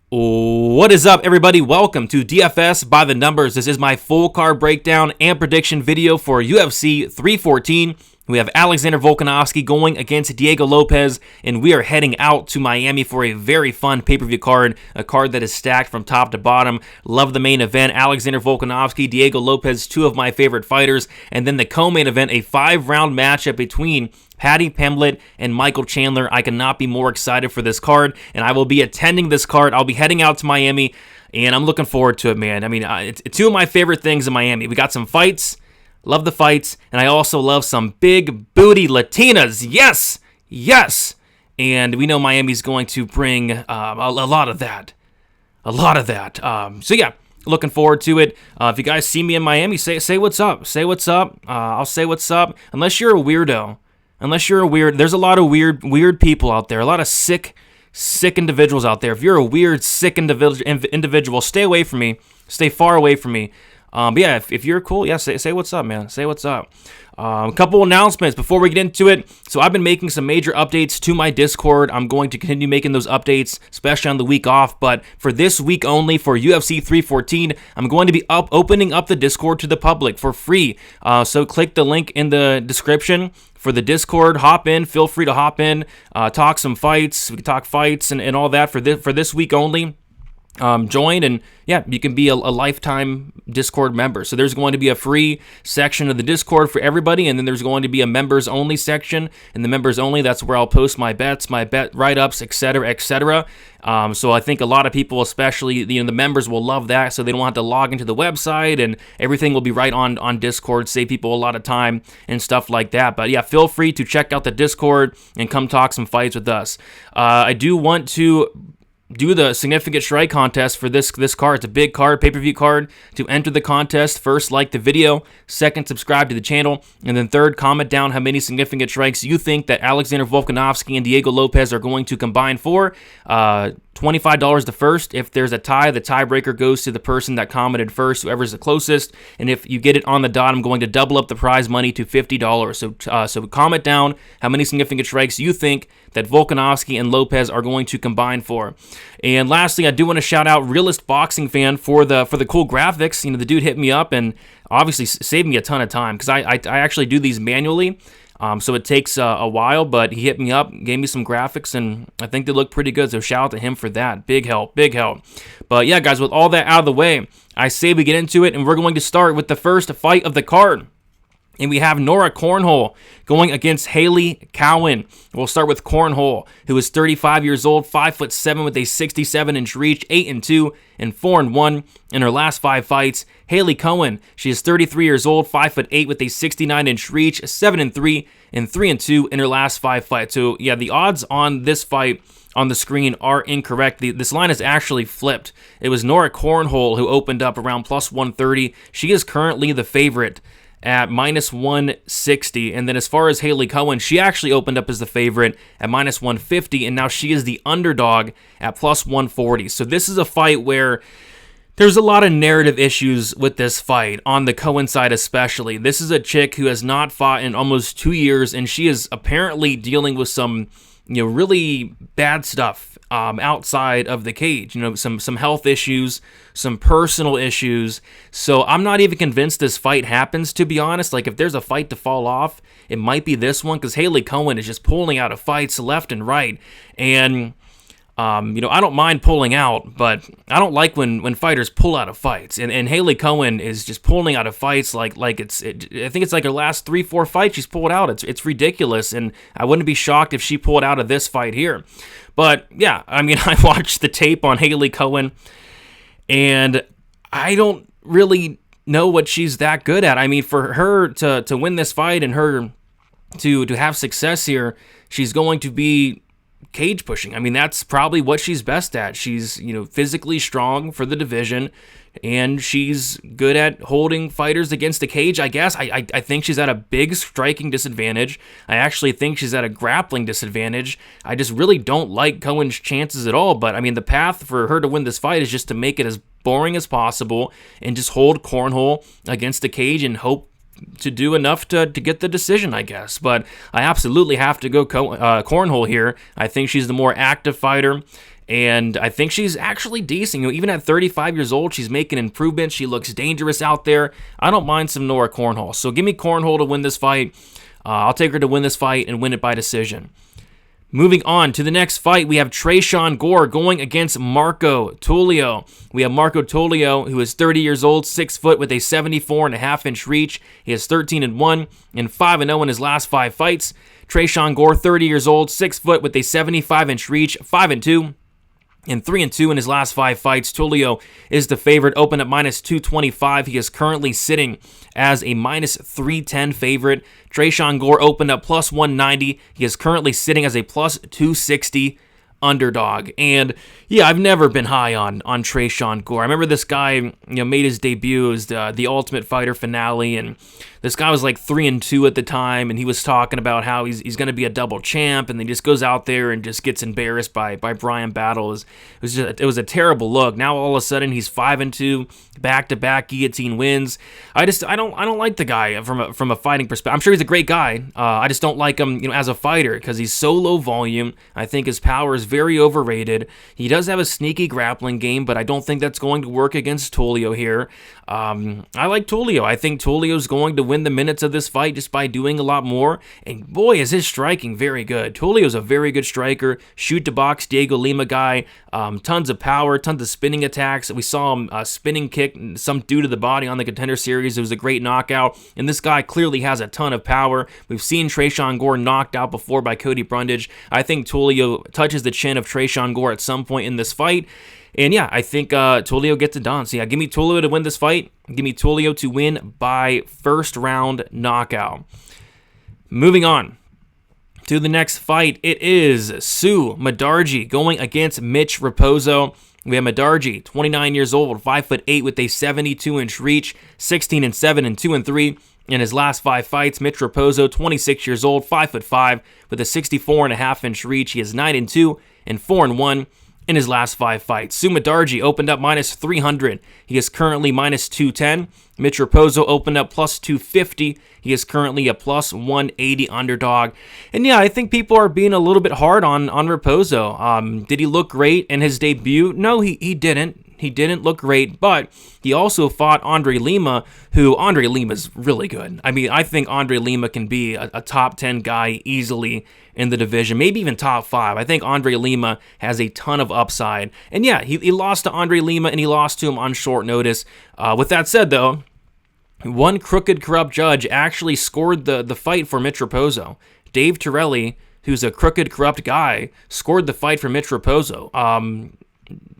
What is up, everybody? Welcome to DFS by the Numbers. This is my full card breakdown and prediction video for UFC 314. We have Alexander Volkanovski going against Diego Lopes, and we are heading out to Miami for a very fun pay-per-view card, a card that is stacked from top to bottom. Love the main event, Alexander Volkanovski, Diego Lopes, two of my favorite fighters, and then the co-main event, a 5-round matchup between Paddy Pimblett and Michael Chandler. I cannot be more excited for this card, and I will be attending this card. I'll be heading out to Miami, and I'm looking forward to it, man. I mean, it's two of my favorite things in Miami. We got some fights. Love the fights, and I also love some big booty Latinas. Yes. And we know Miami's going to bring a lot of that. So yeah, looking forward to it. If you guys see me in Miami, say what's up. Say what's up. I'll say what's up. Unless you're a weirdo. There's a lot of weird people out there. A lot of sick individuals out there. If you're a weird, sick individual, stay away from me. Stay far away from me. But yeah, if you're cool, yeah, say what's up, man. Say what's up. A couple announcements before we get into it. So I've been making some major updates to my Discord. I'm going to continue making those updates, especially on the week off. But for this week only, for UFC 314, I'm going to be opening up the Discord to the public for free. So click the link in the description for the Discord. Hop in. Feel free to hop in. Talk some fights. We can talk fights and all that for this week only. Join, and yeah, you can be a lifetime Discord member. So there's going to be a free section of the Discord for everybody, and then there's going to be a members only section. And the members only, that's where I'll post my bets, my bet write-ups, etc. So I think a lot of people, especially the members, will love that, so they don't have to log into the website, and everything will be right on Discord. Save people a lot of time and stuff like that. But yeah, feel free to check out the Discord and come talk some fights with us. I do want to do the significant strike contest for this card. It's a big card, pay-per-view card. To enter the contest, first, like the video. Second, subscribe to the channel. And then third, comment down how many significant strikes you think that Alexander Volkanovski and Diego Lopes are going to combine for. $25 the first. If there's a tie, the tiebreaker goes to the person that commented first, whoever's the closest. And if you get it on the dot, I'm going to double up the prize money to $50. So comment down how many significant strikes you think that Volkanovski and Lopes are going to combine for. And lastly, I do want to shout out Realist Boxing Fan for the cool graphics. You know, the dude hit me up and obviously saved me a ton of time, because I actually do these manually. So it takes a while, but he hit me up, gave me some graphics, and I think they look pretty good, so shout out to him for that. Big help. But yeah, guys, with all that out of the way, I say we get into it, and we're going to start with the first fight of the card. And we have Nora Cornolle going against Hailey Cowan. We'll start with Cornolle, who is 35 years old, 5'7" with a 67-inch reach, 8-2 and 4-1 in her last 5 fights. Hailey Cowan, she is 33 years old, 5'8" with a 69-inch reach, 7-3 and 3-2 in her last 5 fights. So yeah, the odds on this fight on the screen are incorrect. This line is actually flipped. It was Nora Cornolle who opened up around plus 130. She is currently the favorite at minus 160, and then as far as Hailey Cowan, she actually opened up as the favorite at minus 150, and now she is the underdog at plus 140. So this is a fight where there's a lot of narrative issues with this fight, on the Cowan side especially. This is a chick who has not fought in almost 2 years, and she is apparently dealing with some, really bad stuff outside of the cage. Some health issues, some personal issues. So I'm not even convinced this fight happens, to be honest. Like, if there's a fight to fall off, it might be this one, because Hailey Cowan is just pulling out of fights left and right. And I don't mind pulling out, but I don't like when fighters pull out of fights. And Hailey Cowan is just pulling out of fights like I think it's like her last 3-4 fights she's pulled out. It's ridiculous, and I wouldn't be shocked if she pulled out of this fight here. But yeah, I mean, I watched the tape on Hailey Cowan, and I don't really know what she's that good at. I mean, for her to win this fight and her to have success here, she's going to be cage pushing. I mean, that's probably what she's best at. She's, physically strong for the division, and she's good at holding fighters against the cage, I guess. I think she's at a big striking disadvantage. I actually think she's at a grappling disadvantage. I just really don't like Cowan's chances at all. But, I mean, the path for her to win this fight is just to make it as boring as possible and just hold Cornolle against the cage and hope to do enough to get the decision, I guess. But I absolutely have to go Cornolle here. I think she's the more active fighter, And I think she's actually decent. Even at 35 years old, she's making improvements. She looks dangerous out there. I don't mind some Nora Cornolle. So give me Cornolle to win this fight. I'll take her to win this fight and win it by decision. Moving on to the next fight, we have Tresean Gore going against Marco Tulio. We have Marco Tulio, who is 30 years old, 6 foot with a 74.5-inch reach. He is 13-1 and 5-0 in his last 5 fights. Tresean Gore, 30 years old, 6 foot with a 75-inch reach, 5-2. And 3-2 in his last 5 fights. Tulio is the favorite, opened at -225. He is currently sitting as a -310 favorite. Tresean Gore opened up +190. He is currently sitting as a +260 underdog. And yeah, I've never been high on Tresean Gore. I remember this guy, made his debut as the Ultimate Fighter finale, and this guy was like 3-2 at the time, and he was talking about how he's going to be a double champ, and then he just goes out there and just gets embarrassed by Brian Battle. It was a terrible look. Now all of a sudden he's 5-2, back-to-back guillotine wins. I don't like the guy from a fighting perspective. I'm sure he's a great guy. I just don't like him, as a fighter, because he's so low volume. I think his power is very overrated. He does have a sneaky grappling game, but I don't think that's going to work against Tulio here. I like Tulio. I think Tulio's going to win the minutes of this fight just by doing a lot more. And boy, is his striking very good. Tulio's a very good striker. Shoot to box, Diego Lima guy. Tons of power, tons of spinning attacks. We saw him spinning kick some dude to the body on the Contender Series. It was a great knockout. And this guy clearly has a ton of power. We've seen Tresean Gore knocked out before by Cody Brundage. I think Tulio touches the chin of Tresean Gore at some point in this fight. And yeah, I think Tulio gets it done. So yeah, give me Tulio to win this fight. Give me Tulio to win by first round knockout. Moving on to the next fight, it is Mudaerji going against Mitch Raposo. We have Mudaerji, 29 years old, 5'8" with a 72-inch reach, 16-7 and 2-3 in his last 5 fights. Mitch Raposo, 26 years old, 5'5" with a 64.5-inch reach. He is 9-2 and 4-1 in his last 5 fights. Mudaerji opened up -300. He is currently -210. Mitch Raposo opened up +250. He is currently a +180 underdog. And yeah, I think people are being a little bit hard on Raposo. Did he look great in his debut? No, he didn't. He didn't look great, but he also fought Andre Lima, who Andre Lima's really good. I mean, I think Andre Lima can be a top 10 guy easily in the division, maybe even top 5. I think Andre Lima has a ton of upside. And yeah, he lost to Andre Lima, and he lost to him on short notice. With that said, though, one crooked, corrupt judge actually scored the fight for Mitch Raposo. Dave Torelli, who's a crooked, corrupt guy, scored the fight for Mitch Raposo.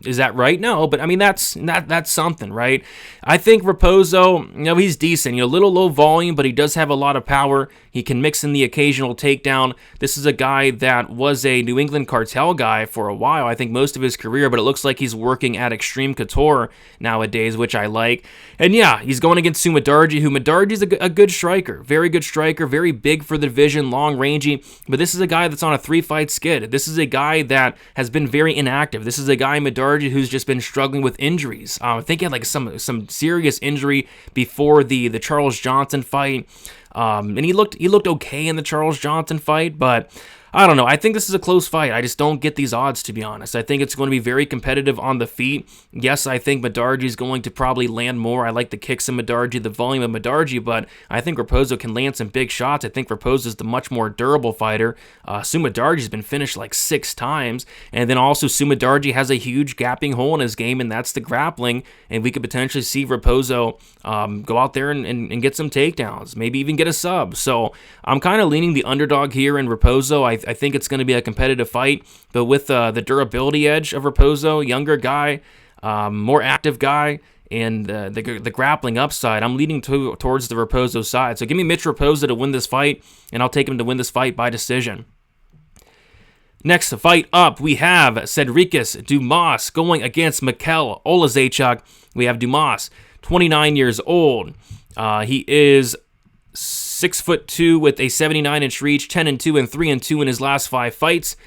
Is that right? No, but I mean, that's something, right? I think Raposo, he's decent. A little low volume, but he does have a lot of power. He can mix in the occasional takedown. This is a guy that was a New England Cartel guy for a while, I think most of his career, but it looks like he's working at Extreme Couture nowadays, which I like. And yeah, he's going against Mudaerji, who Mudaerji's a good striker, very big for the division, long-rangey, but this is a guy that's on a 3-fight skid. This is a guy that has been very inactive. This is a guy, Mudaerji, who's just been struggling with injuries. I think he had like some serious injury before the Charles Johnson fight. And he looked okay in the Charles Johnson fight, but I don't know. I think this is a close fight. I just don't get these odds, to be honest. I think it's going to be very competitive on the feet. Yes, I think Mudaerji is going to probably land more. I like the kicks of Mudaerji, the volume of Mudaerji, but I think Raposo can land some big shots. I think Raposo is the much more durable fighter. Mudaerji's been finished like 6 times, and then also Mudaerji has a huge gapping hole in his game, and that's the grappling, and we could potentially see Raposo go out there and get some takedowns, maybe even get a sub. So I'm kind of leaning the underdog here in Raposo. I think it's going to be a competitive fight, but with the durability edge of Raposo, younger guy, more active guy, and the grappling upside, I'm leaning towards the Raposo side. So give me Mitch Raposo to win this fight, and I'll take him to win this fight by decision. Next fight up, we have Sedriques Dumas going against Michal Oleksiejczuk. We have Dumas, 29 years old. He is 6'2" with a 79-inch reach, 10-2 and 3-2 in his last 5 fights.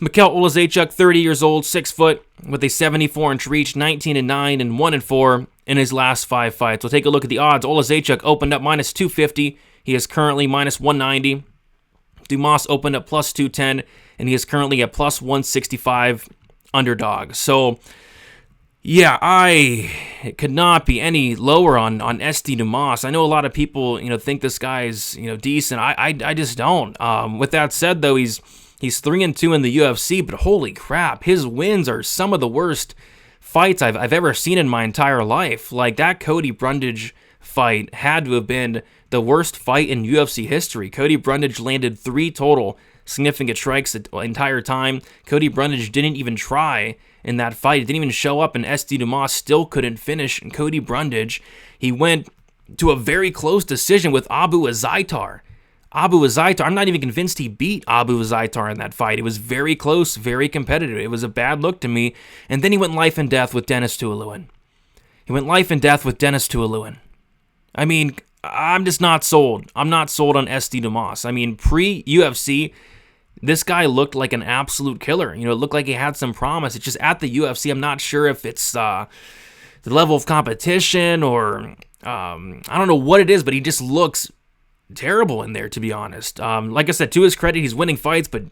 Michal Oleksiejczuk, 30 years old, 6 foot with a 74-inch reach, 19-9 and 1-4 in his last 5 fights. We'll take a look at the odds. Oleksiejczuk opened up -250. He is currently -190. Dumas opened up +210, and he is currently at +165 underdog. So, yeah, I could not be any lower on SD Dumas. I know a lot of people, think this guy's, decent. I just don't. With that said, though, he's 3-2 in the UFC, but holy crap, his wins are some of the worst fights I've ever seen in my entire life. Like, that Cody Brundage fight had to have been the worst fight in UFC history. Cody Brundage landed 3 total significant strikes the entire time. Cody Brundage didn't even try in that fight. He didn't even show up, and SD Dumas still couldn't finish. And Cody Brundage, he went to a very close decision with Abu Azaitar. I'm not even convinced he beat Abu Azaitar in that fight. It was very close, very competitive. It was a bad look to me. And then he went life and death with Dennis Tuolluin. I mean, I'm just not sold. I'm not sold on SD Dumas. I mean, pre-UFC, this guy looked like an absolute killer. It looked like he had some promise. It's just at the UFC, I'm not sure if it's the level of competition or I don't know what it is, but he just looks terrible in there, to be honest. Like I said, to his credit, he's winning fights, but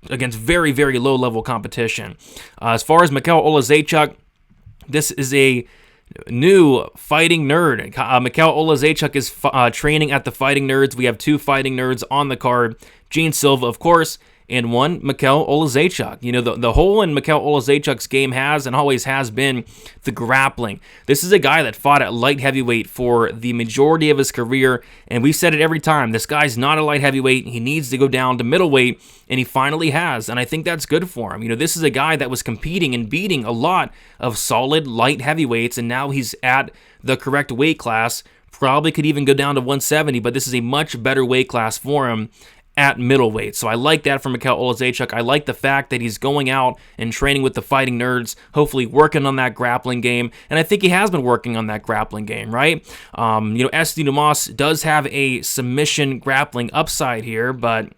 against very, very low-level competition. As far as Michal Oleksiejczuk, this is a new fighting nerd. Michal Oleksiejczuk is training at the Fighting Nerds. We have 2 fighting nerds on the card. Gene Silva, of course, and one Michal Oleksiejczuk. The hole in Michal Oleksiejczuk's game has and always has been the grappling. This is a guy that fought at light heavyweight for the majority of his career, and we've said it every time. This guy's not a light heavyweight. He needs to go down to middleweight, and he finally has, and I think that's good for him. This is a guy that was competing and beating a lot of solid light heavyweights, and now he's at the correct weight class. Probably could even go down to 170, but this is a much better weight class for him at middleweight. So I like that from Michal Oleksiejczuk. I like the fact that he's going out and training with the Fighting Nerds, hopefully working on that grappling game, and I think he has been working on that grappling game, right? SD Dumas does have a submission grappling upside here, but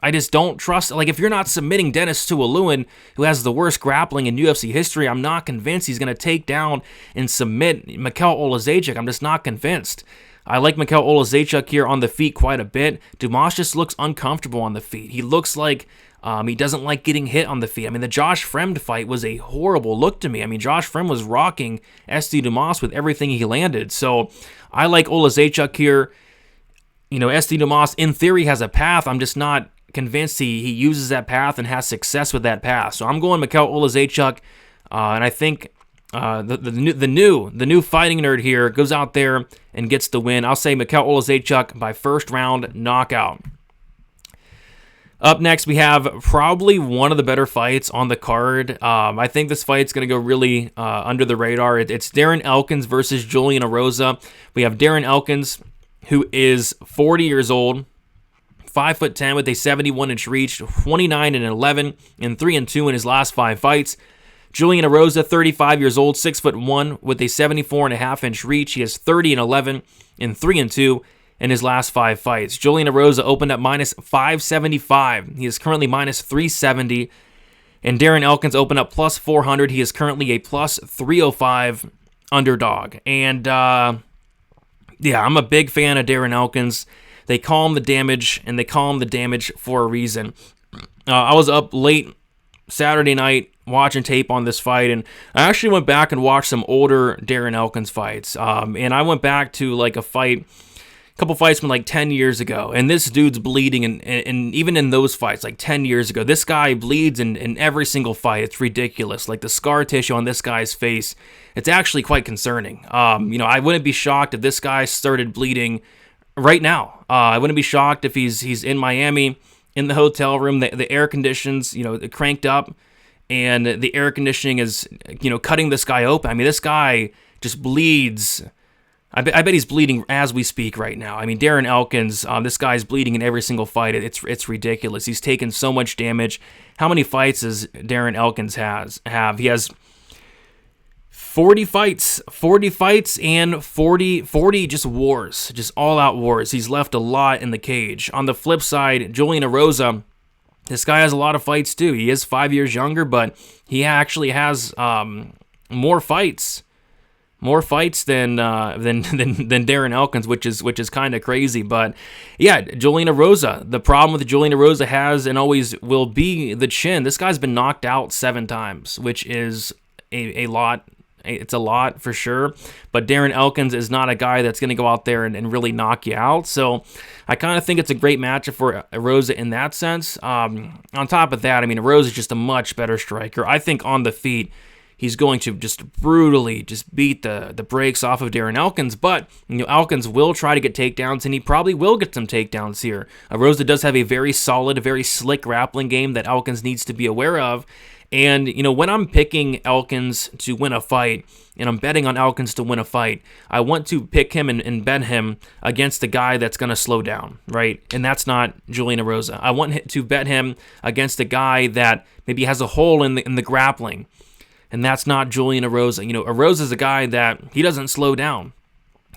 I just don't trust. Like, if you're not submitting Dennis Tuolluin, who has the worst grappling in UFC history, I'm not convinced he's going to take down and submit Michal Oleksiejczuk. I'm just not convinced. I like Michal Oleksiejczuk here on the feet quite a bit. Dumas just looks uncomfortable on the feet. He looks like he doesn't like getting hit on the feet. I mean, the Josh Fremd fight was a horrible look to me. I mean, Josh Fremd was rocking SD Dumas with everything he landed. So I like Oleksiejczuk here. SD Dumas, in theory, has a path. I'm just not convinced he uses that path and has success with that path. So I'm going Michal Oleksiejczuk, and I think the new fighting nerd here goes out there and gets the win. I'll say Michal Oleksiejczuk by first round knockout. Up next, we have probably one of the better fights on the card. I think this fight's going to go really under the radar. It's Darren Elkins versus Julian Erosa. We have Darren Elkins, who is 40 years old, 5'10" with a 71-inch reach, 29-11, and 3-2 in his last 5 fights. Julian Erosa, 35 years old, 6'1", with a 74.5-inch reach. He has 30-11 and 3-2 in his last 5 fights. Julian Erosa opened up minus 575. He is currently minus 370. And Darren Elkins opened up plus 400. He is currently a plus 305 underdog. And I'm a big fan of Darren Elkins. They call him the damage, and they call him the damage for a reason. I was up late Saturday night watching tape on this fight, and I actually went back and watched some older Darren Elkins fights. And I went back to like a couple fights from like 10 years ago, and this dude's bleeding, and even in those fights, like 10 years ago, this guy bleeds in every single fight. It's ridiculous. Like, the scar tissue on this guy's face, it's actually quite concerning. I wouldn't be shocked if this guy started bleeding right now. I wouldn't be shocked if he's in Miami, in the hotel room, the air conditions, cranked up, and the air conditioning is, cutting this guy open. I mean, this guy just bleeds. I bet he's bleeding as we speak right now. I mean, Darren Elkins, this guy's bleeding in every single fight. It's ridiculous. He's taken so much damage. How many fights does Darren Elkins have? He has 40 fights and 40 just wars, just all-out wars. He's left a lot in the cage. On the flip side, Julian Erosa, this guy has a lot of fights too. He is 5 years younger, but he actually has more fights more fights than Darren Elkins, which is kind of crazy. But yeah, Julian Erosa. The problem with Julian Erosa has and always will be the chin. This guy's been knocked out 7 times, which is a lot. It's a lot for sure. But Darren Elkins is not a guy that's going to go out there and really knock you out. So I kind of think it's a great matchup for Erosa in that sense. On top of that, I mean, Erosa is just a much better striker. I think on the feet, he's going to just brutally just beat the brakes off of Darren Elkins, but Elkins will try to get takedowns, and he probably will get some takedowns here. Erosa does have a very solid, very slick grappling game that Elkins needs to be aware of, and when I'm picking Elkins to win a fight, and I'm betting on Elkins to win a fight, I want to pick him and bet him against a guy that's going to slow down, right? And that's not Julian Erosa. I want to bet him against a guy that maybe has a hole in the grappling, and that's not Julian Erosa. Erosa's a guy that he doesn't slow down.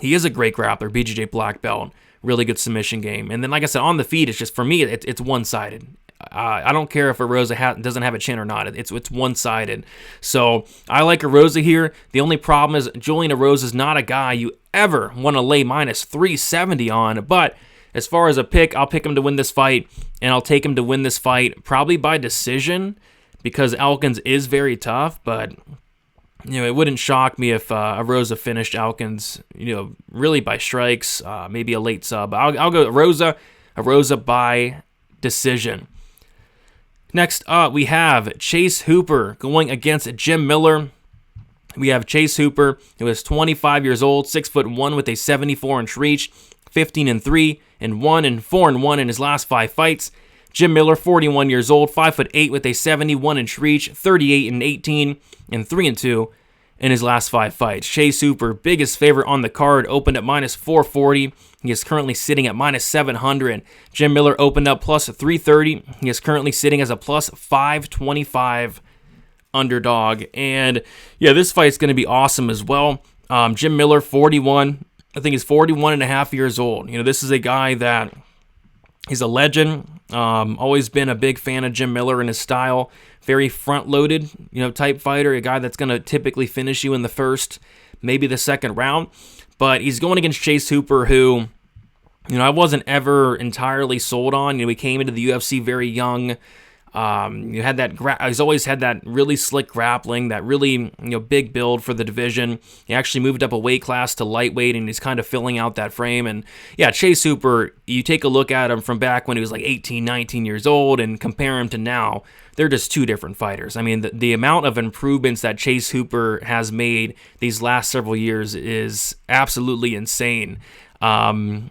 He is a great grappler, BJJ black belt, really good submission game. And then, like I said, on the feet, it's just, for me, it's one-sided. I don't care if Erosa doesn't have a chin or not. It's one-sided. So I like Erosa here. The only problem is Julian Erosa is not a guy you ever want to lay minus 370 on. But as far as a pick, I'll pick him to win this fight, and I'll take him to win this fight probably by decision, because Elkins is very tough. But it wouldn't shock me if Erosa finished Elkins, really by strikes, maybe a late sub. I'll go Erosa by decision. Next up, we have Chase Hooper going against Jim Miller. We have Chase Hooper, who is 25 years old, 6'1" with a 74-inch reach, 15-3, and 1-4-1 in his last 5 fights. Jim Miller, 41 years old, 5'8" with a 71-inch reach, 38-18, and 3-2 in his last 5 fights. Chase Hooper, biggest favorite on the card, opened at minus 440. He is currently sitting at minus 700. Jim Miller opened up plus 330. He is currently sitting as a plus 525 underdog. And yeah, this fight's going to be awesome as well. Jim Miller, 41. I think he's 41 and a half years old. This is a guy that he's a legend. Always been a big fan of Jim Miller and his style. Very front-loaded, type fighter. A guy that's going to typically finish you in the first, maybe the second round. But he's going against Chase Hooper, who, I wasn't ever entirely sold on. He came into the UFC very young. He's always had that really slick grappling, that really big build for the division. He actually moved up a weight class to lightweight, and he's kind of filling out that frame. And yeah, Chase Hooper, you take a look at him from back when he was like 18, 19 years old, and compare him to now, they're just two different fighters. I mean, the amount of improvements that Chase Hooper has made these last several years is absolutely insane. I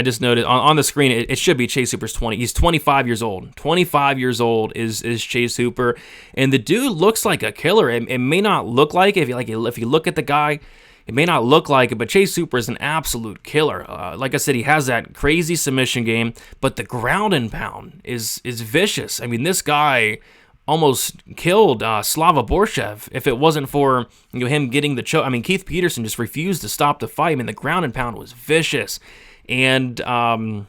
just noted on the screen, it should be Chase Hooper's 20. He's 25 years old. 25 years old is Chase Hooper, and the dude looks like a killer. It may not look like it. If you look at the guy, it may not look like it, but Chase Hooper is an absolute killer. Like I said, he has that crazy submission game, but the ground and pound is vicious. I mean, this guy almost killed Slava Borshev if it wasn't for him getting the choke. I mean, Keith Peterson just refused to stop the fight. I mean, the ground and pound was vicious. And I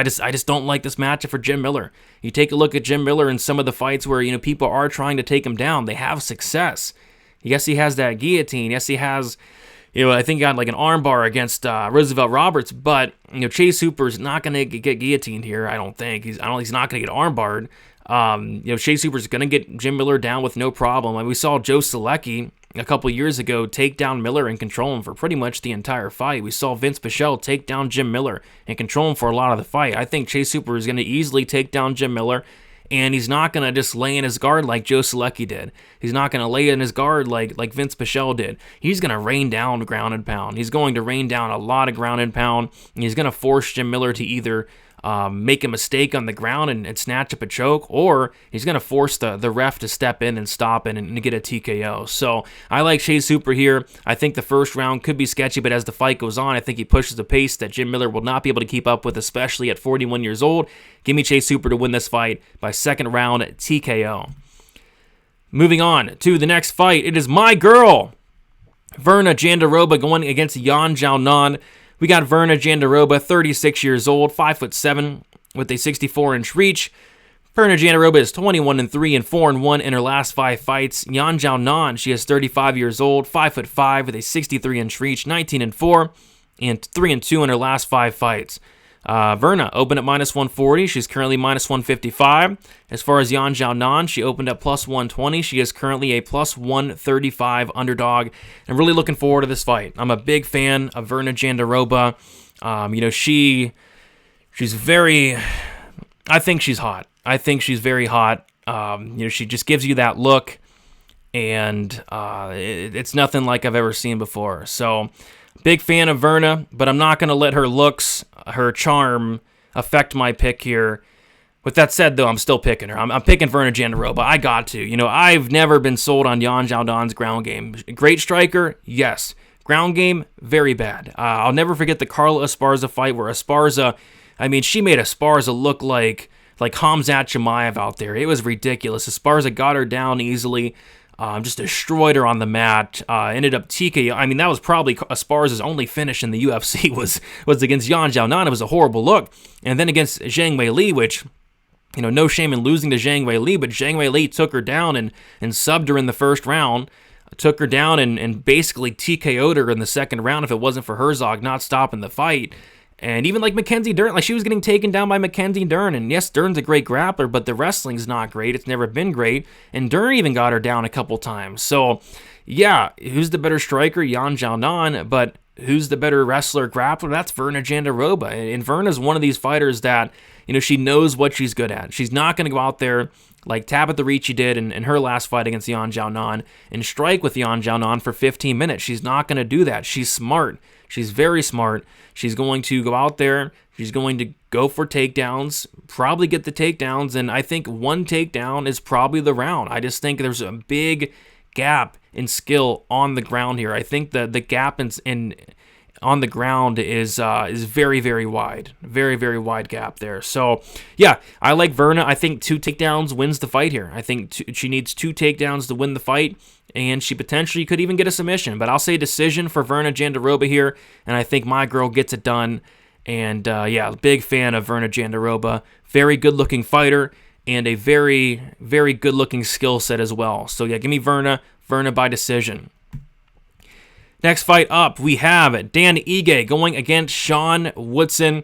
just don't like this matchup for Jim Miller. You take a look at Jim Miller in some of the fights where people are trying to take him down. They have success. Yes, he has that guillotine. Yes, he has, I think he got like an armbar against Roosevelt Roberts. But Chase Hooper's not going to get guillotined here. I don't think he's not going to get armbarred. Chase Hooper's going to get Jim Miller down with no problem. We saw Joe Selecki a couple years ago take down Miller and control him for pretty much the entire fight. We saw Vince Pichel take down Jim Miller and control him for a lot of the fight. I think Chase Hooper is going to easily take down Jim Miller, and he's not going to just lay in his guard like Joe Selecki did. He's not going to lay in his guard like Vince Pichel did. He's going to rain down ground and pound. He's going to rain down a lot of ground and pound, and he's going to force Jim Miller to either make a mistake on the ground and snatch up a choke, or he's going to force the ref to step in and stop it and get a TKO. So I like Chase Hooper here. I think the first round could be sketchy, but as the fight goes on, I think he pushes a pace that Jim Miller will not be able to keep up with, especially at 41 years old. Give me Chase Hooper to win this fight by second round TKO. Moving on to the next fight, it is my girl, Virna Jandiroba, going against Yan Xiaonan. We got Virna Jandiroba, 36 years old, 5'7", with a 64-inch reach, Virna Jandiroba is 21-3 and 4-1 in her last 5 fights. Xiaonan, she is 35 years old, 5'5", with a 63-inch reach, 19-4 and 3-2 in her last 5 fights. Virna opened at -140. She's currently -155. As far as Xiaonan, she opened at +120. She is currently a +135 underdog. I'm really looking forward to this fight. I'm a big fan of Virna Jandiroba. She's very... I think she's hot. I think she's very hot. She just gives you that look, and it's nothing like I've ever seen before. So, big fan of Virna, but I'm not going to let her looks, her charm, affect my pick here. With that said, though, I'm still picking her. I'm picking Virna Jandiroba. I got to. I've never been sold on Xiaonan's ground game. Great striker, yes. Ground game, very bad. I'll never forget the Carla Esparza fight where Esparza, she made Esparza look like Khamzat Chimaev out there. It was ridiculous. Esparza got her down easily. Just destroyed her on the mat. Ended up TKO. That was probably Esparza's only finish in the UFC was against Xiaonan. It was a horrible look. And then against Zhang Weili, which, no shame in losing to Zhang Weili, but Zhang Weili took her down and subbed her in the first round. Took her down and basically TKO'd her in the second round if it wasn't for Herzog not stopping the fight. And even Mackenzie Dern, she was getting taken down by Mackenzie Dern. And yes, Dern's a great grappler, but the wrestling's not great. It's never been great. And Dern even got her down a couple times. So, yeah, who's the better striker? Xiaonan. But who's the better wrestler, grappler? That's Virna Jandiroba. And Virna's one of these fighters that, she knows what she's good at. She's not going to go out there like Tabitha Ricci did in her last fight against Xiaonan and strike with Xiaonan for 15 minutes. She's not going to do that. She's smart. She's very smart. She's going to go out there. She's going to go for takedowns, probably get the takedowns, and I think one takedown is probably the round. I just think there's a big gap in skill on the ground here. I think the gap in on the ground is very, very wide. Very, very wide gap there. So, yeah, I like Virna. I think 2 takedowns wins the fight here. I think she needs 2 takedowns to win the fight, and she potentially could even get a submission. But I'll say decision for Virna Jandiroba here, and I think my girl gets it done. And, big fan of Virna Jandiroba. Very good-looking fighter, and a very, very good-looking skill set as well. So, yeah, give me Virna by decision. Next fight up, we have Dan Ige going against Sean Woodson.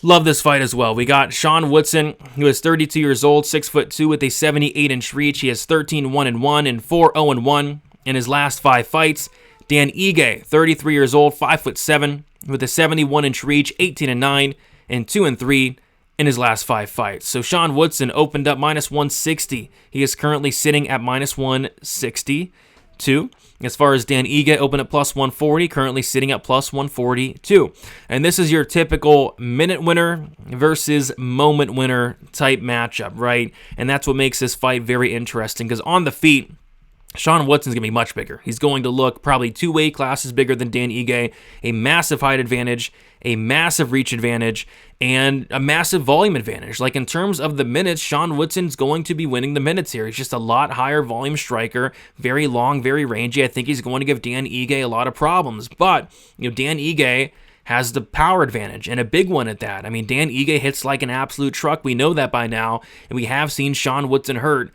Love this fight as well. We got Sean Woodson, who is 32 years old, 6'2", with a 78-inch reach. He has 13-1-1 and 4-0-1 in his last 5 fights. Dan Ige, 33 years old, 5'7", with a 71-inch reach, 18-9 and 2-3 in his last 5 fights. So Sean Woodson opened up -160. He is currently sitting at -162. As far as Dan Ige, opened at +140, currently sitting at +142. And this is your typical minute winner versus moment winner type matchup, right? And that's what makes this fight very interesting, because on the feet, Sean Woodson's going to be much bigger. He's going to look probably 2 weight classes bigger than Dan Ige, a massive height advantage, a massive reach advantage, and a massive volume advantage. Like in terms of the minutes, Sean Woodson's going to be winning the minutes here. He's just a lot higher volume striker, very long, very rangy. I think he's going to give Dan Ige a lot of problems. But, Dan Ige has the power advantage, and a big one at that. Dan Ige hits like an absolute truck. We know that by now, and we have seen Sean Woodson hurt.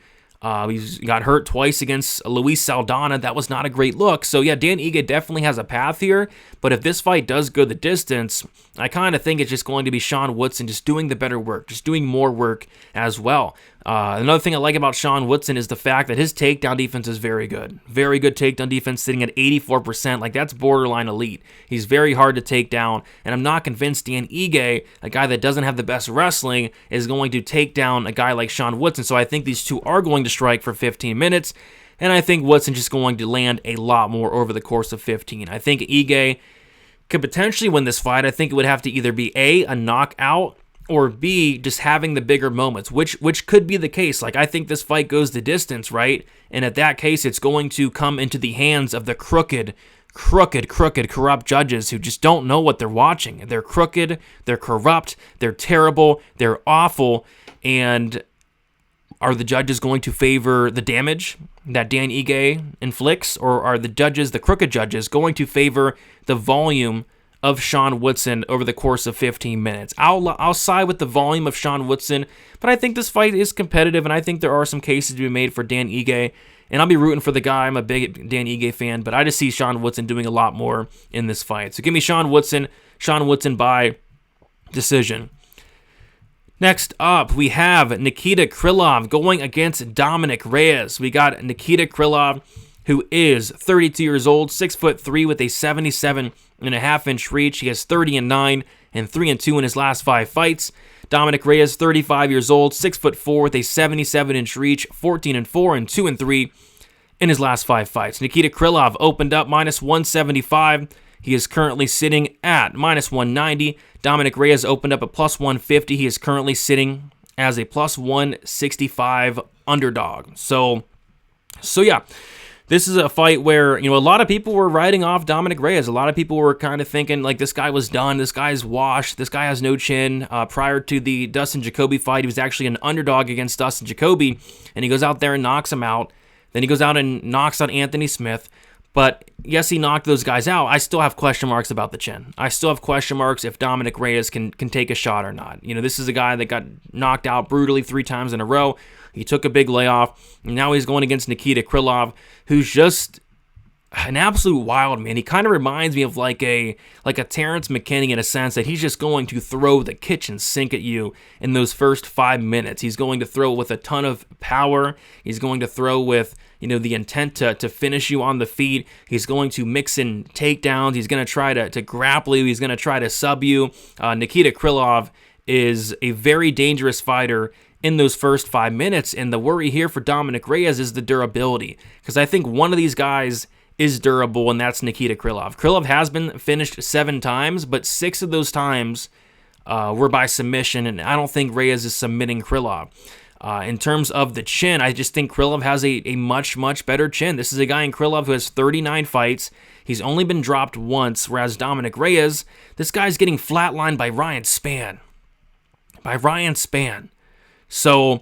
He's got hurt twice against Luis Saldana. That was not a great look. So, yeah, Dan Ige definitely has a path here. But if this fight does go the distance, I kind of think it's just going to be Sean Woodson just doing the better work, just doing more work as well. Another thing I like about Sean Woodson is the fact that his takedown defense is very good. Very good takedown defense, sitting at 84%. Like, that's borderline elite. He's very hard to take down, and I'm not convinced Dan Ige, a guy that doesn't have the best wrestling, is going to take down a guy like Sean Woodson. So I think these two are going to strike for 15 minutes, and I think Woodson just going to land a lot more over the course of 15. I think Ige could potentially win this fight. I think it would have to either be a knockout, or B, just having the bigger moments, which could be the case. Like, I think this fight goes the distance, right? And at that case, it's going to come into the hands of the crooked, corrupt judges who just don't know what they're watching. They're crooked, they're corrupt, they're terrible, they're awful, and are the judges going to favor the damage that Dan Ige inflicts, or are the judges, the crooked judges, going to favor the volume of Sean Woodson over the course of 15 minutes. I'll side with the volume of Sean Woodson, but I think this fight is competitive, and I think there are some cases to be made for Dan Ige, and I'll be rooting for the guy. I'm a big Dan Ige fan, but I just see Sean Woodson doing a lot more in this fight. So give me Sean Woodson by decision. Next up, we have Nikita Krylov going against Dominick Reyes. We got Nikita Krylov, who is 32 years old, 6'3" with a 77.5-inch reach. He has 30-9 and 3-2 in his last 5 fights. Dominick Reyes, 35 years old, 6'4" with a 77-inch reach, 14-4 and 2-3 in his last 5 fights. Nikita Krylov opened up -175. He is currently sitting at -190. Dominick Reyes opened up at +150. He is currently sitting as a +165 underdog. So yeah. This is a fight where, a lot of people were writing off Dominick Reyes. A lot of people were kind of thinking, like, this guy was done. This guy's washed. This guy has no chin. Prior to the Dustin Jacoby fight, he was actually an underdog against Dustin Jacoby, and he goes out there and knocks him out. Then he goes out and knocks out Anthony Smith. But, yes, he knocked those guys out. I still have question marks about the chin. I still have question marks if Dominick Reyes can take a shot or not. This is a guy that got knocked out brutally 3 times in a row. He took a big layoff, and now he's going against Nikita Krylov, who's just an absolute wild man. He kind of reminds me of like a Terrence McKinney in a sense that he's just going to throw the kitchen sink at you in those first 5 minutes. He's going to throw with a ton of power. He's going to throw with the intent to finish you on the feet. He's going to mix in takedowns. He's going to try to grapple you. He's going to try to sub you. Nikita Krylov is a very dangerous fighter in those first 5 minutes, and the worry here for Dominick Reyes is the durability, because I think one of these guys is durable, and that's Nikita Krylov. Krylov has been finished 7 times, but 6 of those times were by submission, and I don't think Reyes is submitting Krylov. In terms of the chin, I just think Krylov has a much, much better chin. This is a guy in Krylov who has 39 fights. He's only been dropped once, whereas Dominick Reyes, this guy's getting flatlined by Ryan Spann. So,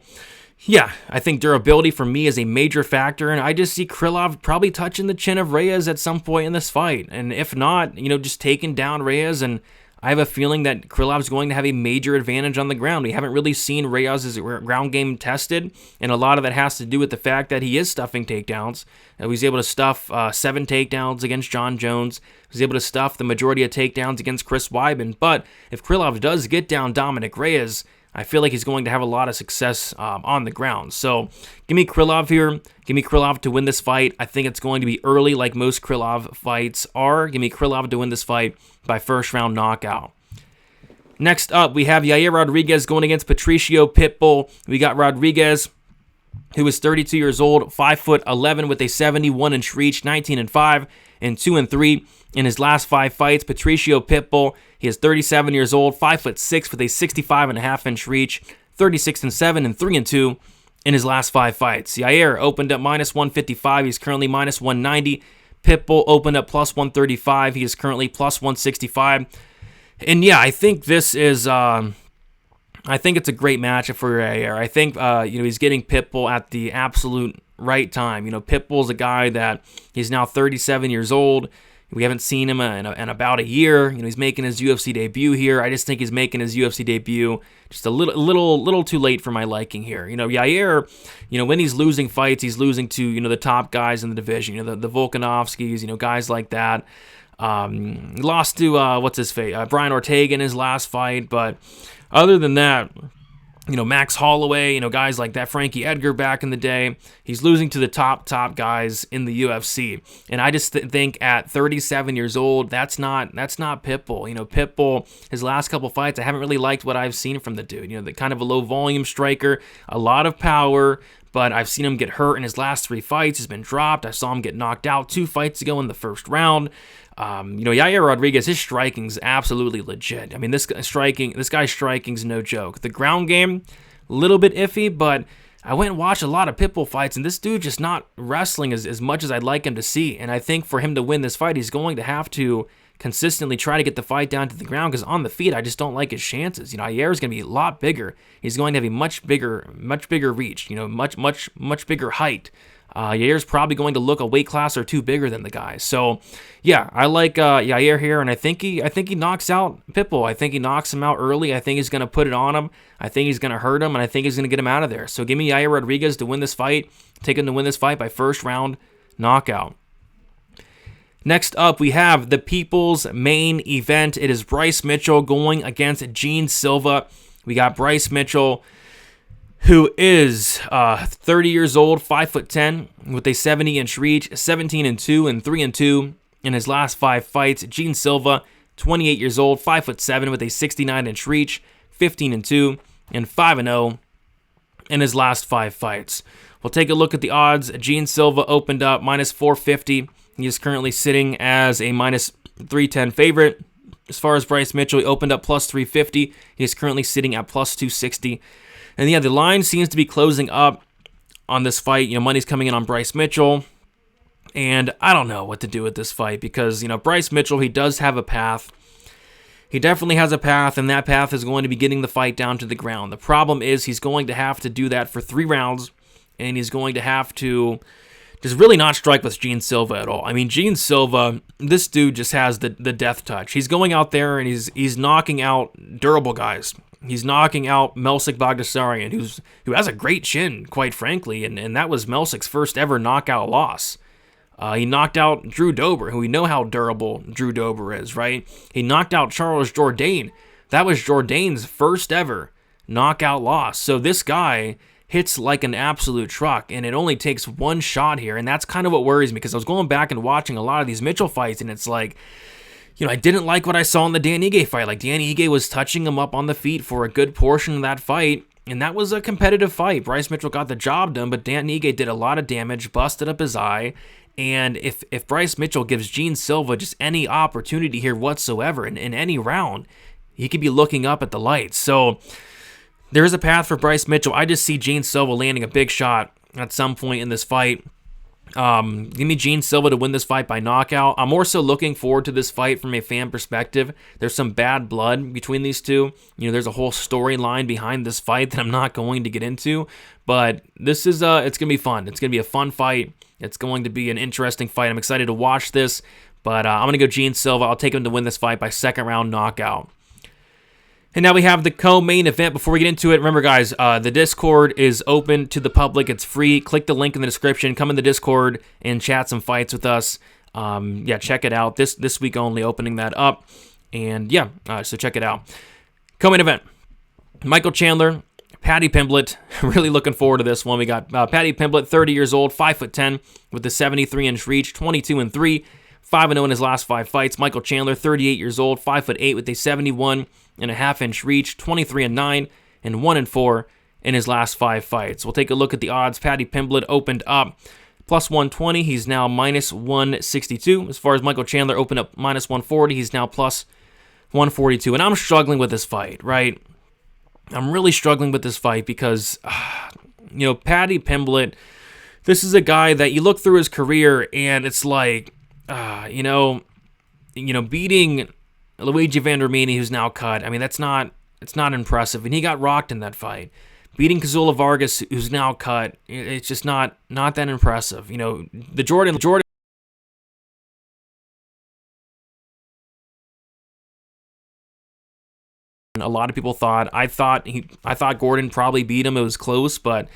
yeah, I think durability for me is a major factor, and I just see Krylov probably touching the chin of Reyes at some point in this fight. And if not, just taking down Reyes, and I have a feeling that Krylov's going to have a major advantage on the ground. We haven't really seen Reyes' ground game tested, and a lot of that has to do with the fact that he is stuffing takedowns. He was able to stuff 7 takedowns against John Jones. He was able to stuff the majority of takedowns against Chris Weidman. But if Krylov does get down Dominick Reyes, I feel like he's going to have a lot of success on the ground. So give me Krylov here. Give me Krylov to win this fight. I think it's going to be early like most Krylov fights are. Give me Krylov to win this fight by first-round knockout. Next up, we have Yair Rodriguez going against Patricio Pitbull. We got Rodriguez, who is 32 years old, 5'11" with a 71-inch reach, 19-5 and 2-3 in his last 5 fights. Patricio Pitbull, he is 37 years old, 5'6" with a 65.5-inch reach, 36-7 and 3-2 in his last 5 fights. Yair opened up -155. He's currently -190. Pitbull opened up +135. He is currently +165. And yeah, I think this is I think it's a great matchup for Yair. I think he's getting Pitbull at the absolute right time. Pitbull's a guy that he's now 37 years old. We haven't seen him in about a year. He's making his UFC debut here. I just think he's making his UFC debut just a little too late for my liking here. Yair, when he's losing fights, he's losing to the top guys in the division. The Volkanovskis, guys like that. He lost to Brian Ortega in his last fight, but other than that, Max Holloway, guys like that, Frankie Edgar back in the day, he's losing to the top guys in the UFC. And I just think at 37 years old, that's not Pitbull. Pitbull, his last couple fights, I haven't really liked what I've seen from the dude. The kind of a low volume striker, a lot of power, but I've seen him get hurt in his last 3 fights. He's been dropped. I saw him get knocked out 2 fights ago in the first round. Yair Rodriguez, his striking's absolutely legit. I mean, this guy's striking's no joke. The ground game, a little bit iffy, but I went and watched a lot of Pitbull fights, and this dude just not wrestling as much as I'd like him to see. And I think for him to win this fight, he's going to have to consistently try to get the fight down to the ground, because on the feet, I just don't like his chances. Yair's going to be a lot bigger. He's going to have a much bigger reach, much bigger height. Yair's probably going to look a weight class or two bigger than the guy. So, yeah, I like Yair here, and I think he knocks out Pitbull. I think he knocks him out early. I think he's going to put it on him. I think he's going to hurt him, and I think he's going to get him out of there. So give me Yair Rodriguez to win this fight. Take him to win this fight by first round knockout. Next up, we have the People's Main Event. It is Bryce Mitchell going against Gene Silva. We got Bryce Mitchell, who is 30 years old, 5'10", with a 70-inch reach, 17-2 and 3-2 in his last 5 fights. Gene Silva, 28 years old, 5'7", with a 69-inch reach, 15-2 and 5-0 in his last 5 fights. We'll take a look at the odds. Gene Silva opened up minus 450. He is currently sitting as a minus 310 favorite. As far as Bryce Mitchell, he opened up plus 350. He is currently sitting at plus 260. And yeah, the line seems to be closing up on this fight. Money's coming in on Bryce Mitchell. And I don't know what to do with this fight because, Bryce Mitchell, he does have a path. He definitely has a path, and that path is going to be getting the fight down to the ground. The problem is he's going to have to do that for 3 rounds, and he's going to have to just really not strike with Gene Silva at all. I mean, Gene Silva, this dude just has the death touch. He's going out there, and he's knocking out durable guys. He's knocking out Melsik Bagdasaryan, who has a great chin, quite frankly, and that was Melsik's first ever knockout loss. He knocked out Drew Dober, who we know how durable Drew Dober is, right? He knocked out Charles Jourdain. That was Jourdain's first ever knockout loss. So this guy hits like an absolute truck, and it only takes one shot here, and that's kind of what worries me, because I was going back and watching a lot of these Mitchell fights, and it's like, I didn't like what I saw in the Dan Ige fight. Like, Dan Ige was touching him up on the feet for a good portion of that fight, and that was a competitive fight. Bryce Mitchell got the job done, but Dan Ige did a lot of damage, busted up his eye, and if Bryce Mitchell gives Gene Silva just any opportunity here whatsoever in any round, he could be looking up at the lights. So there is a path for Bryce Mitchell. I just see Gene Silva landing a big shot at some point in this fight. Give me Gene Silva to win this fight by knockout. I'm more so looking forward to this fight from a fan perspective. There's some bad blood between these two. There's a whole storyline behind this fight that I'm not going to get into, but this is it's gonna be fun. It's gonna be a fun fight. It's going to be an interesting fight. I'm excited to watch this, but I'm gonna go Gene Silva. I'll take him to win this fight by second round knockout. And now we have the co-main event. Before we get into it, remember, guys, the Discord is open to the public. It's free. Click the link in the description. Come in the Discord and chat some fights with us. Yeah, check it out. This week only, opening that up. And yeah, so check it out. Co-main event. Michael Chandler, Paddy Pimblett. Really looking forward to this one. We got Paddy Pimblett, 30 years old, 5'10", with the 73-inch reach, 22-3, 5-0 in his last 5 fights. Michael Chandler, 38 years old, 5'8", with a 71.5-inch reach, 23-9 and 1-4 in his last 5 fights. We'll take a look at the odds. Paddy Pimblett opened up plus 120. He's now minus 162. As far as Michael Chandler opened up minus 140, he's now plus 142. And I'm struggling with this fight, right? I'm really struggling with this fight because, Paddy Pimblett, this is a guy that you look through his career and it's like, beating Luigi Vendramini, who's now cut. I mean, it's not impressive, and he got rocked in that fight. Beating Kazula Vargas, who's now cut, it's just not that impressive. The Jordan. A lot of people thought. I thought Gordon probably beat him. It was close, but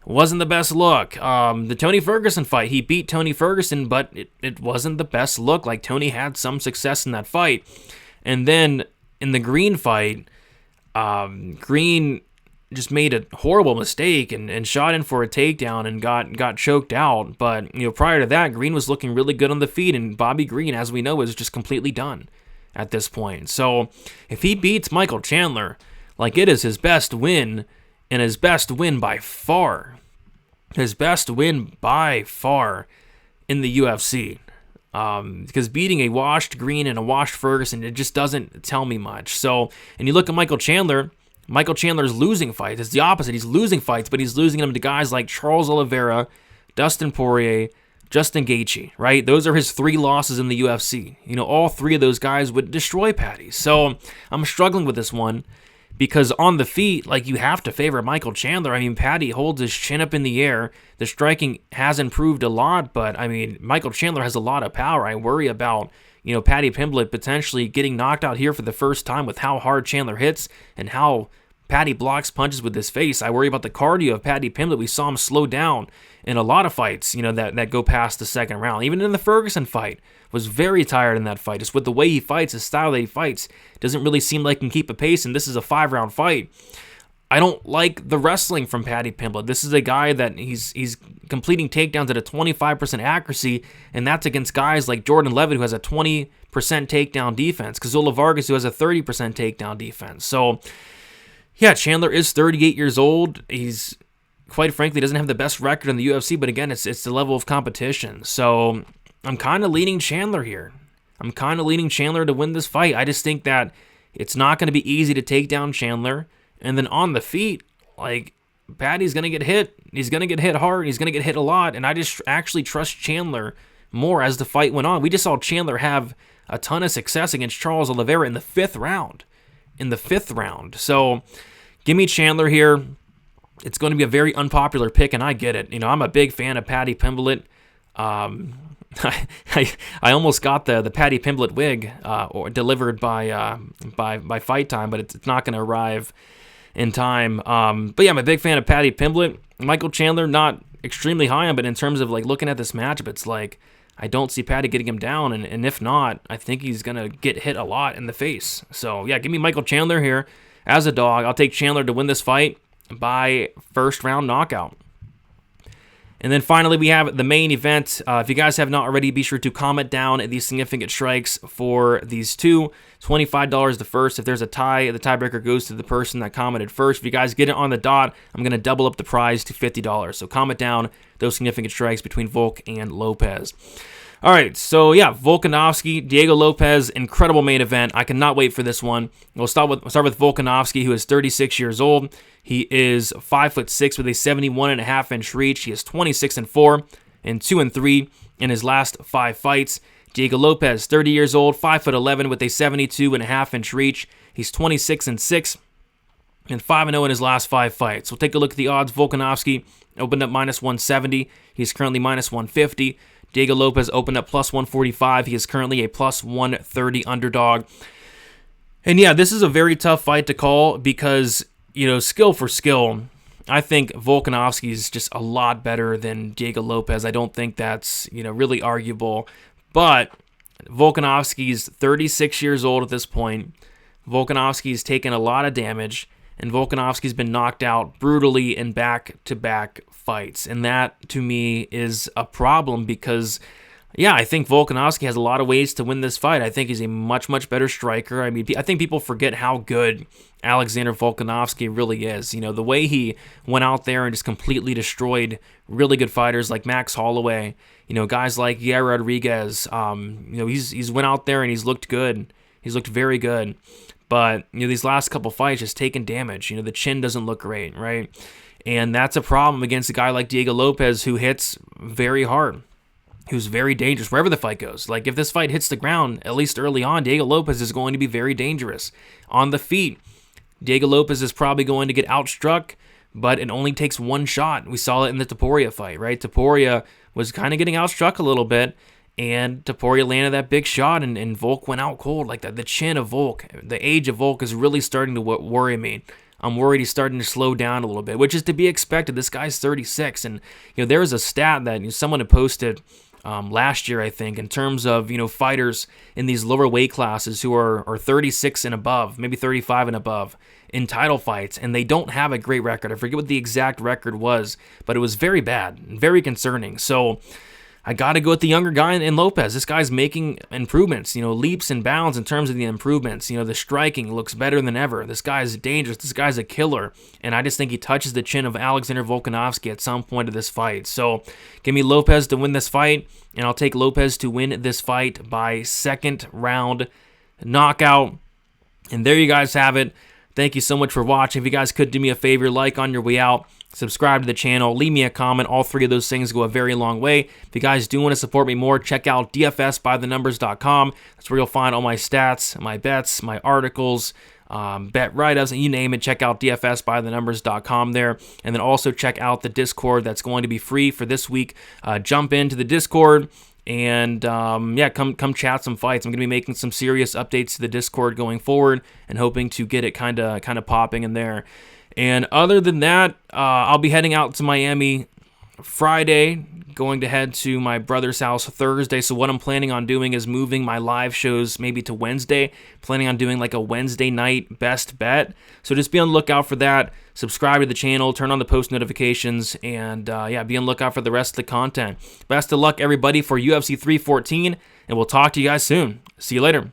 wasn't the best look. The Tony Ferguson fight, he beat Tony Ferguson, but it wasn't the best look. Like, Tony had some success in that fight. And then in the Green fight, Green just made a horrible mistake and shot in for a takedown and got choked out. But prior to that, Green was looking really good on the feet, and Bobby Green, as we know, is just completely done at this point. So if he beats Michael Chandler, like, it is his best win, and his best win by far. His best win by far in the UFC. Because beating a washed Green and a washed Ferguson, it just doesn't tell me much. So, and you look at Michael Chandler's losing fights. It's the opposite. He's losing fights, but he's losing them to guys like Charles Oliveira, Dustin Poirier, Justin Gaethje, right? Those are his 3 losses in the UFC. All 3 of those guys would destroy Paddy. So I'm struggling with this one. because on the feet, like, you have to favor Michael Chandler. I mean, Paddy holds his chin up in the air. The striking has improved a lot, but I mean, Michael Chandler has a lot of power. I worry about, Paddy Pimblett potentially getting knocked out here for the first time with how hard Chandler hits and how Paddy blocks punches with his face. I worry about the cardio of Paddy Pimblett. We saw him slow down in a lot of fights, that go past the second round. Even in the Ferguson fight, was very tired in that fight. Just with the way he fights, his style that he fights, doesn't really seem like he can keep a pace, and this is a 5-round fight. I don't like the wrestling from Paddy Pimblett. This is a guy that he's completing takedowns at a 25% accuracy, and that's against guys like Jordan Levitt, who has a 20% takedown defense, Kazula Vargas, who has a 30% takedown defense. So, yeah, Chandler is 38 years old. He's, quite frankly, doesn't have the best record in the UFC, but again, it's the level of competition. So I'm kind of leaning Chandler here. I'm kind of leaning Chandler to win this fight. I just think that it's not going to be easy to take down Chandler. And then on the feet, like, Paddy's going to get hit. He's going to get hit hard. He's going to get hit a lot. And I just actually trust Chandler more as the fight went on. We just saw Chandler have a ton of success against Charles Oliveira in the 5th round. So give me Chandler here. It's going to be a very unpopular pick, and I get it. I'm a big fan of Paddy Pimblett. I almost got the Paddy Pimblett wig delivered by Fight Time, but it's not going to arrive in time. But yeah, I'm a big fan of Paddy Pimblett. Michael Chandler, not extremely high on, but in terms of like looking at this matchup, it's like I don't see Paddy getting him down, and if not, I think he's going to get hit a lot in the face. So yeah, give me Michael Chandler here as a dog. I'll take Chandler to win this fight by 1st round knockout. And then finally, we have the main event. If you guys have not already, be sure to comment down the significant strikes for these two. $25 the first. If there's a tie, the tiebreaker goes to the person that commented first. If you guys get it on the dot, I'm going to double up the prize to $50. So comment down those significant strikes between Volk and Lopes. All right, so yeah, Volkanovski, Diego Lopes, incredible main event. I cannot wait for this one. We'll start with Volkanovski, who is 36 years old. He is 5'6" with a 71.5-inch reach. He is 26-4 and 2-3 in his last 5 fights. Diego Lopes, 30 years old, 5'11" with a 72.5-inch reach. He's 26-6 and 5-0 in his last 5 fights. We'll take a look at the odds. Volkanovski opened up -170. He's currently -150. Diego Lopes opened up +145. He is currently a +130 underdog. And yeah, this is a very tough fight to call because, skill for skill, I think Volkanovski is just a lot better than Diego Lopes. I don't think that's, really arguable. But Volkanovski's 36 years old at this point. Volkanovski's taken a lot of damage, and Volkanovski's been knocked out brutally in back-to-back fights. And that, to me, is a problem because, yeah, I think Volkanovski has a lot of ways to win this fight. I think he's a much, much better striker. I mean, I think people forget how good Alexander Volkanovski really is. The way he went out there and just completely destroyed really good fighters like Max Holloway, guys like Yair Rodriguez. He's went out there and he's looked good. He's looked very good. But, these last couple fights just taking damage. The chin doesn't look great, right? And that's a problem against a guy like Diego Lopes, who hits very hard, who's very dangerous wherever the fight goes. Like, if this fight hits the ground, at least early on, Diego Lopes is going to be very dangerous. On the feet, Diego Lopes is probably going to get outstruck, but it only takes one shot. We saw it in the Topuria fight, right? Topuria was kind of getting outstruck a little bit, and Topuria landed that big shot, and Volk went out cold like that. The chin of Volk, the age of Volk is really starting to worry me. I'm worried he's starting to slow down a little bit, which is to be expected. This guy's 36, and there was a stat that someone had posted last year, I think, in terms of fighters in these lower weight classes who are 36 and above, maybe 35 and above in title fights, and they don't have a great record. I forget what the exact record was, but it was very bad, very concerning. So I got to go with the younger guy in Lopes. This guy's making improvements, leaps and bounds in terms of the improvements. The striking looks better than ever. This guy's dangerous. This guy's a killer. And I just think he touches the chin of Alexander Volkanovski at some point of this fight. So give me Lopes to win this fight, and I'll take Lopes to win this fight by 2nd round knockout. And there you guys have it. Thank you so much for watching. If you guys could do me a favor, like on your way out, subscribe to the channel, leave me a comment. All 3 of those things go a very long way. If you guys do want to support me more, check out dfsbythenumbers.com. That's where you'll find all my stats, my bets, my articles, bet write-ups, and you name it. Check out dfsbythenumbers.com there, and then also check out the Discord that's going to be free for this week. Jump into the Discord and come chat some fights. I'm going to be making some serious updates to the Discord going forward and hoping to get it kind of popping in there. And other than that, I'll be heading out to Miami Friday, going to head to my brother's house Thursday. So what I'm planning on doing is moving my live shows maybe to Wednesday. Planning on doing like a Wednesday night best bet. So just be on the lookout for that. Subscribe to the channel, turn on the post notifications, and be on the lookout for the rest of the content. Best of luck, everybody, for UFC 314, and we'll talk to you guys soon. See you later.